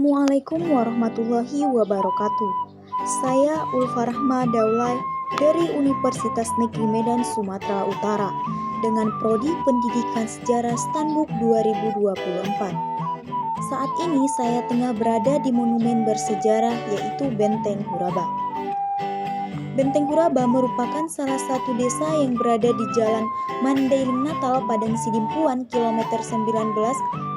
Assalamualaikum warahmatullahi wabarakatuh. Saya Ulfa Rahma Daulay dari Universitas Negeri Medan, Sumatera Utara dengan Prodi Pendidikan Sejarah Stanbook 2024. Saat ini saya tengah berada di monumen bersejarah yaitu Benteng Huraba. Benteng Huraba merupakan salah satu desa yang berada di Jalan Mandailing Natal, Padang Sidimpuan, kilometer 19,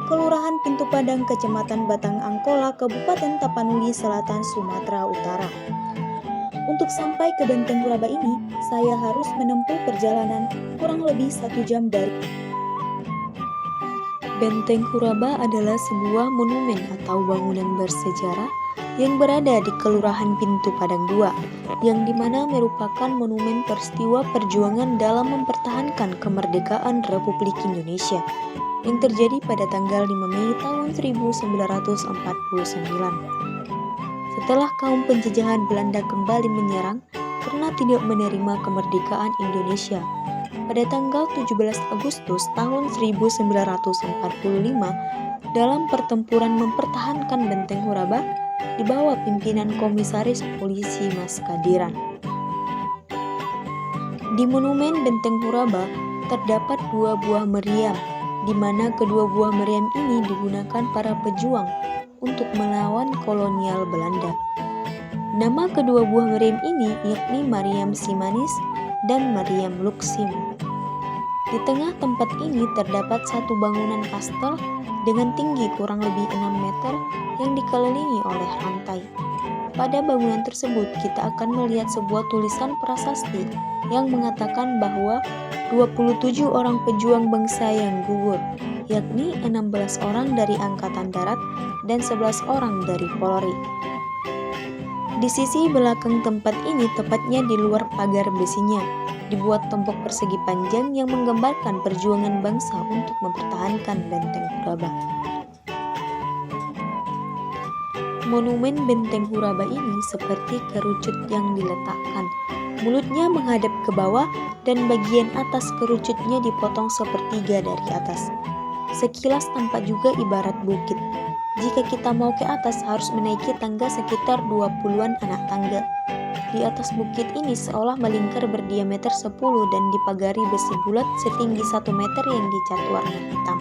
Kelurahan Pintu Padang, Kecamatan Batang Angkola, Kabupaten Tapanuli Selatan, Sumatera Utara. Untuk sampai ke Benteng Huraba ini, saya harus menempuh perjalanan kurang lebih 1 jam dari. Benteng Huraba adalah sebuah monumen atau bangunan bersejarah yang berada di Kelurahan Pintu Padang 2, yang dimana merupakan monumen peristiwa perjuangan dalam mempertahankan kemerdekaan Republik Indonesia yang terjadi pada tanggal 5 Mei tahun 1949. Setelah kaum penjajahan Belanda kembali menyerang karena tidak menerima kemerdekaan Indonesia, pada tanggal 17 Agustus tahun 1945, dalam pertempuran mempertahankan Benteng Huraba di bawah pimpinan Komisaris Polisi Mas Kadiran. Di monumen Benteng Huraba terdapat 2 buah meriam, di mana kedua buah meriam ini digunakan para pejuang untuk melawan kolonial Belanda. Nama kedua buah meriam ini yakni Mariam Simanis dan Mariam Luksim. Di tengah tempat ini terdapat satu bangunan kastel dengan tinggi kurang lebih 6 meter yang dikelilingi oleh rantai. Pada bangunan tersebut kita akan melihat sebuah tulisan prasasti yang mengatakan bahwa 27 orang pejuang bangsa yang gugur, yakni 16 orang dari Angkatan Darat dan 11 orang dari Polri. Di sisi belakang tempat ini, tepatnya di luar pagar besinya, dibuat tembok persegi panjang yang menggambarkan perjuangan bangsa untuk mempertahankan Benteng Huraba. Monumen Benteng Huraba ini seperti kerucut yang diletakkan. Mulutnya menghadap ke bawah dan bagian atas kerucutnya dipotong sepertiga dari atas. Sekilas tampak juga ibarat bukit. Jika kita mau ke atas harus menaiki tangga sekitar 20-an anak tangga. Di atas bukit ini seolah melingkar berdiameter 10 dan dipagari besi bulat setinggi 1 meter yang dicat warna hitam.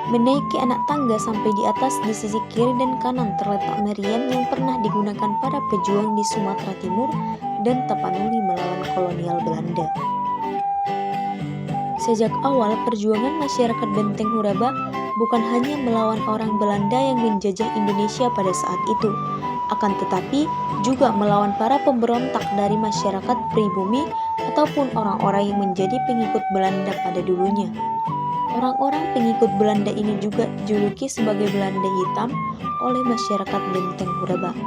Menaiki anak tangga sampai di atas, di sisi kiri dan kanan terletak meriam yang pernah digunakan para pejuang di Sumatera Timur dan Tapanuli melawan kolonial Belanda. Sejak awal, perjuangan masyarakat Benteng Huraba bukan hanya melawan orang Belanda yang menjajah Indonesia pada saat itu, akan tetapi juga melawan para pemberontak dari masyarakat pribumi ataupun orang-orang yang menjadi pengikut Belanda pada dulunya. Orang-orang pengikut Belanda ini juga dijuluki sebagai Belanda Hitam oleh masyarakat Benteng Huraba.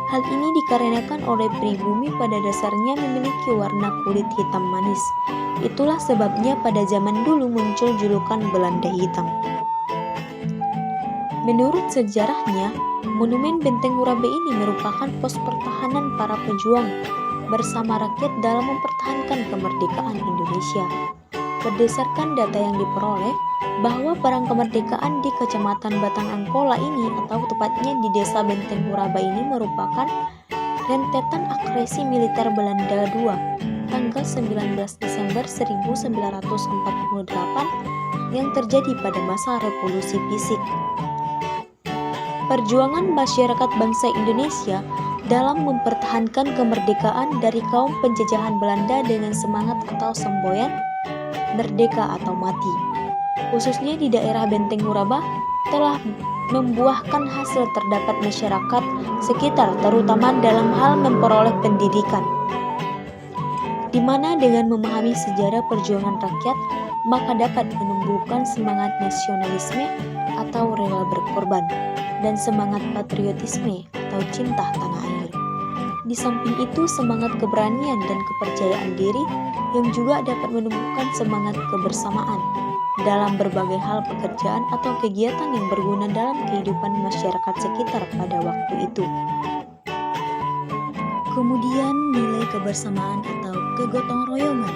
Hal ini dikarenakan oleh pribumi pada dasarnya memiliki warna kulit hitam manis. Itulah sebabnya pada zaman dulu muncul julukan Belanda Hitam. Menurut sejarahnya, monumen Benteng Huraba ini merupakan pos pertahanan para pejuang bersama rakyat dalam mempertahankan kemerdekaan Indonesia. Berdasarkan data yang diperoleh, bahwa perang kemerdekaan di Kecamatan Batang Angkola ini, atau tepatnya di Desa Benteng Huraba ini, merupakan rentetan agresi militer Belanda II tanggal 19 Desember 1948 yang terjadi pada masa revolusi fisik. Perjuangan masyarakat bangsa Indonesia dalam mempertahankan kemerdekaan dari kaum penjajahan Belanda dengan semangat atau semboyan merdeka atau mati, khususnya di daerah Benteng Huraba, telah membuahkan hasil terdapat masyarakat sekitar, terutama dalam hal memperoleh pendidikan, di mana dengan memahami sejarah perjuangan rakyat maka dapat menumbuhkan semangat nasionalisme atau rela berkorban dan semangat patriotisme atau cinta tanah air. Di samping itu, semangat keberanian dan kepercayaan diri yang juga dapat menumbuhkan semangat kebersamaan dalam berbagai hal pekerjaan atau kegiatan yang berguna dalam kehidupan masyarakat sekitar pada waktu itu. Kemudian nilai kebersamaan atau kegotong royongan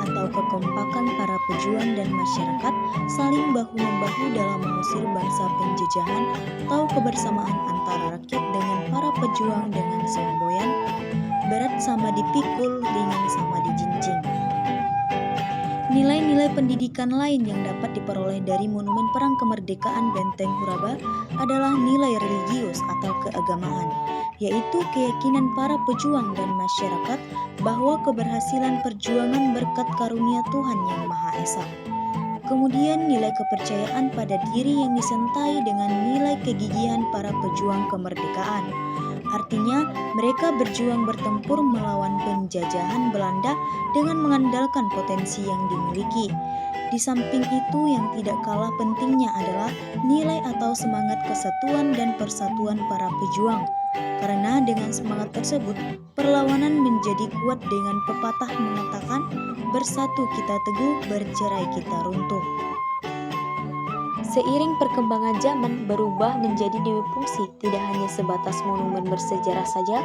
atau kekompakan para pejuang dan masyarakat saling bahu-membahu dalam mengusir bangsa penjajahan, tahu kebersamaan antara rakyat dengan para pejuang dengan semboyan, berat sama dipikul, ringan sama dijinjing. Nilai-nilai pendidikan lain yang dapat diperoleh dari Monumen Perang Kemerdekaan Benteng Huraba adalah nilai religius atau keagamaan, yaitu keyakinan para pejuang dan masyarakat bahwa keberhasilan perjuangan berkat karunia Tuhan Yang Maha Esa. Kemudian nilai kepercayaan pada diri yang disertai dengan nilai kegigihan para pejuang kemerdekaan. Artinya, mereka berjuang bertempur melawan penjajahan Belanda dengan mengandalkan potensi yang dimiliki. Di samping itu, yang tidak kalah pentingnya adalah nilai atau semangat kesatuan dan persatuan para pejuang. Karena dengan semangat tersebut, perlawanan menjadi kuat dengan pepatah mengatakan, "Bersatu kita teguh, bercerai kita runtuh." Seiring perkembangan zaman berubah menjadi dua fungsi, tidak hanya sebatas monumen bersejarah saja,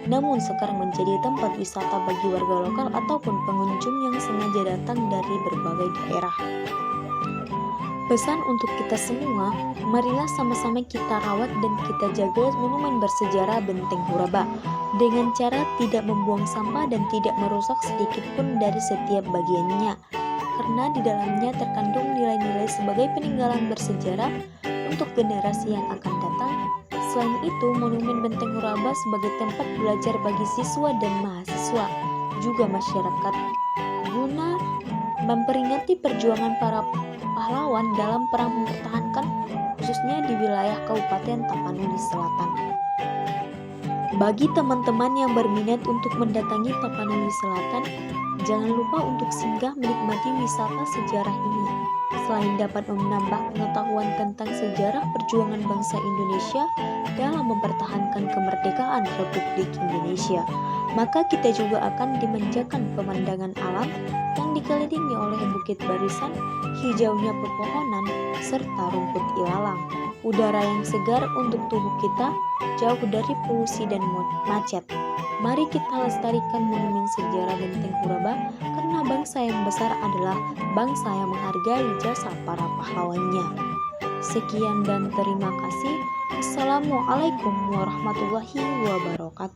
namun sekarang menjadi tempat wisata bagi warga lokal ataupun pengunjung yang sengaja datang dari berbagai daerah. Pesan untuk kita semua, marilah sama-sama kita rawat dan kita jaga monumen bersejarah Benteng Huraba dengan cara tidak membuang sampah dan tidak merusak sedikit pun dari setiap bagiannya. Karena di dalamnya terkandung nilai-nilai sebagai peninggalan bersejarah untuk generasi yang akan datang. Selain itu, Monumen Benteng Huraba sebagai tempat belajar bagi siswa dan mahasiswa, juga masyarakat, guna memperingati perjuangan para pahlawan dalam perang mempertahankan, khususnya di wilayah Kabupaten Tapanuli Selatan. Bagi teman-teman yang berminat untuk mendatangi Tapanuli Selatan, jangan lupa untuk singgah menikmati wisata sejarah ini. Selain dapat menambah pengetahuan tentang sejarah perjuangan bangsa Indonesia dalam mempertahankan kemerdekaan Republik Indonesia, maka kita juga akan dimanjakan pemandangan alam yang dikelilingi oleh bukit barisan, hijaunya pepohonan, serta rumput ilalang. Udara yang segar untuk tubuh kita, jauh dari polusi dan macet. Mari kita lestarikan monumen sejarah Benteng Huraba karena bangsa yang besar adalah bangsa yang menghargai jasa para pahlawannya. Sekian dan terima kasih. Assalamualaikum warahmatullahi wabarakatuh.